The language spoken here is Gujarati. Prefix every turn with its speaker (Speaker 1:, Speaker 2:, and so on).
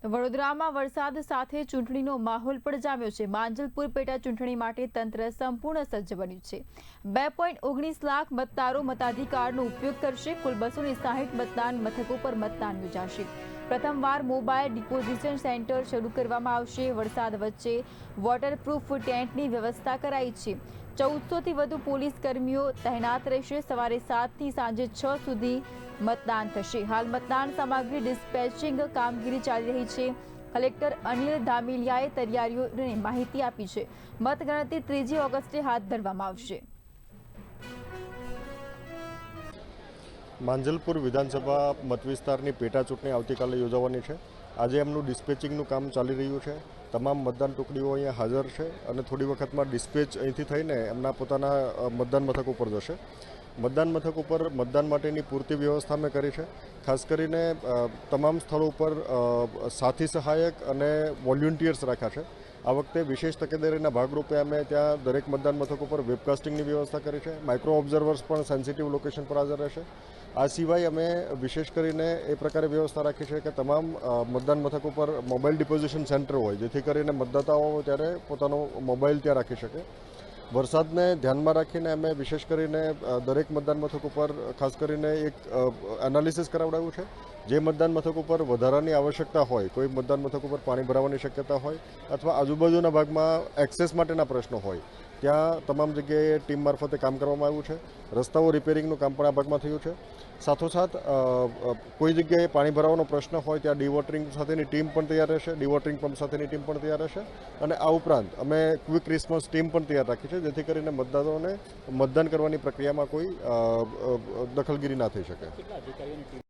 Speaker 1: વડોદરામાં વરસાદ સાથે ચૂંટણીનો માહોલ પણ જામ્યો છે। માંજલપુર પેટા ચૂંટણી માટે તંત્ર સંપૂર્ણ સજ્જ બન્યું છે। 2.19 લાખ મતદારો મતાધિકારનો ઉપયોગ કરશે। કુલ 260 મતદાન મથકો પર મતદાન યોજાશે। પ્રથમવાર મોબાઈલ ડિપોઝિશન સેન્ટર શરૂ કરવામાં આવશે। વરસાદ વચ્ચે વોટરપ્રૂફ ટેન્ટની વ્યવસ્થા કરાઈ છે। 1400થી વધુ પોલીસ કર્મીઓ તૈનાત રહેશે। સવારે 7 થી સાંજે 6 સુધી मतदान થશે। हाल मतदान सामग्री डिस्पेचिंग कामगीरी चाली रही है। कलेक्टर अनिल धामेलियाए तैयारीओनी माहिती आपी है। मतगणतरी 3 ऑगस्टे हाथ धरवामां आवशे।
Speaker 2: માંજલપુર વિધાનસભા મતવિસ્તારની પેટા ચૂંટણી આવતીકાલે યોજાવાની છે। આજે એમનું ડિસ્પેચિંગનું કામ ચાલી રહ્યું છે। તમામ મતદાન ટુકડીઓ અહીંયા હાજર છે અને થોડી વખતમાં ડિસ્પેચ અહીંથી થઈને એમના પોતાના મતદાન મથક ઉપર જશે। મતદાન મથક ઉપર મતદાન માટેની પૂરતી વ્યવસ્થા મેં કરી છે। ખાસ કરીને તમામ સ્થળો ઉપર સાથી સહાયક અને વોલ્યુન્ટિયર્સ રાખ્યા છે। આ વખતે વિશેષ તકેદારીના ભાગરૂપે અમે ત્યાં દરેક મતદાન મથક ઉપર વેબકાસ્ટિંગની વ્યવસ્થા કરી છે। માઇક્રો ઓબ્ઝર્વર્સ પણ સેન્સિટિવ લોકેશન પર હાજર રહેશે। આ સિવાય અમે વિશેષ કરીને એ પ્રકારે વ્યવસ્થા રાખી છે કે તમામ મતદાન મથક ઉપર મોબાઈલ ડિપોઝિશન સેન્ટર હોય, જેથી કરીને મતદાતાઓ ત્યારે પોતાનો મોબાઈલ ત્યાં રાખી શકે। વરસાદને ધ્યાનમાં રાખીને અમે વિશેષ કરીને દરેક મતદાન મથક ઉપર ખાસ કરીને એક એનાલિસિસ કરાવડાવ્યું છે। જે મતદાન મથક ઉપર વધારાની આવશ્યકતા હોય, કોઈ મતદાન મથક ઉપર પાણી ભરાવાની શક્યતા હોય અથવા આજુબાજુના ભાગમાં એક્સેસ માટેના પ્રશ્નો હોય, ત્યાં તમામ જગ્યાએ ટીમ મારફતે કામ કરવામાં આવ્યું છે। રસ્તાઓ રિપેરિંગનું કામ પણ આ ભાગમાં થયું છે। સાથોસાથ કોઈ જગ્યાએ પાણી ભરાવાનો પ્રશ્ન હોય ત્યાં ડીવોટરિંગ સાથેની ટીમ પણ તૈયાર રહેશે। ડીવોટરિંગ પંપ સાથેની ટીમ પણ તૈયાર રહેશે અને આ ઉપરાંત અમે ક્વિક રિસ્પોન્સ ટીમ પણ તૈયાર રાખી છે, જેથી કરીને મતદારોને મતદાન કરવાની પ્રક્રિયામાં કોઈ દખલગીરી ના થઈ શકે।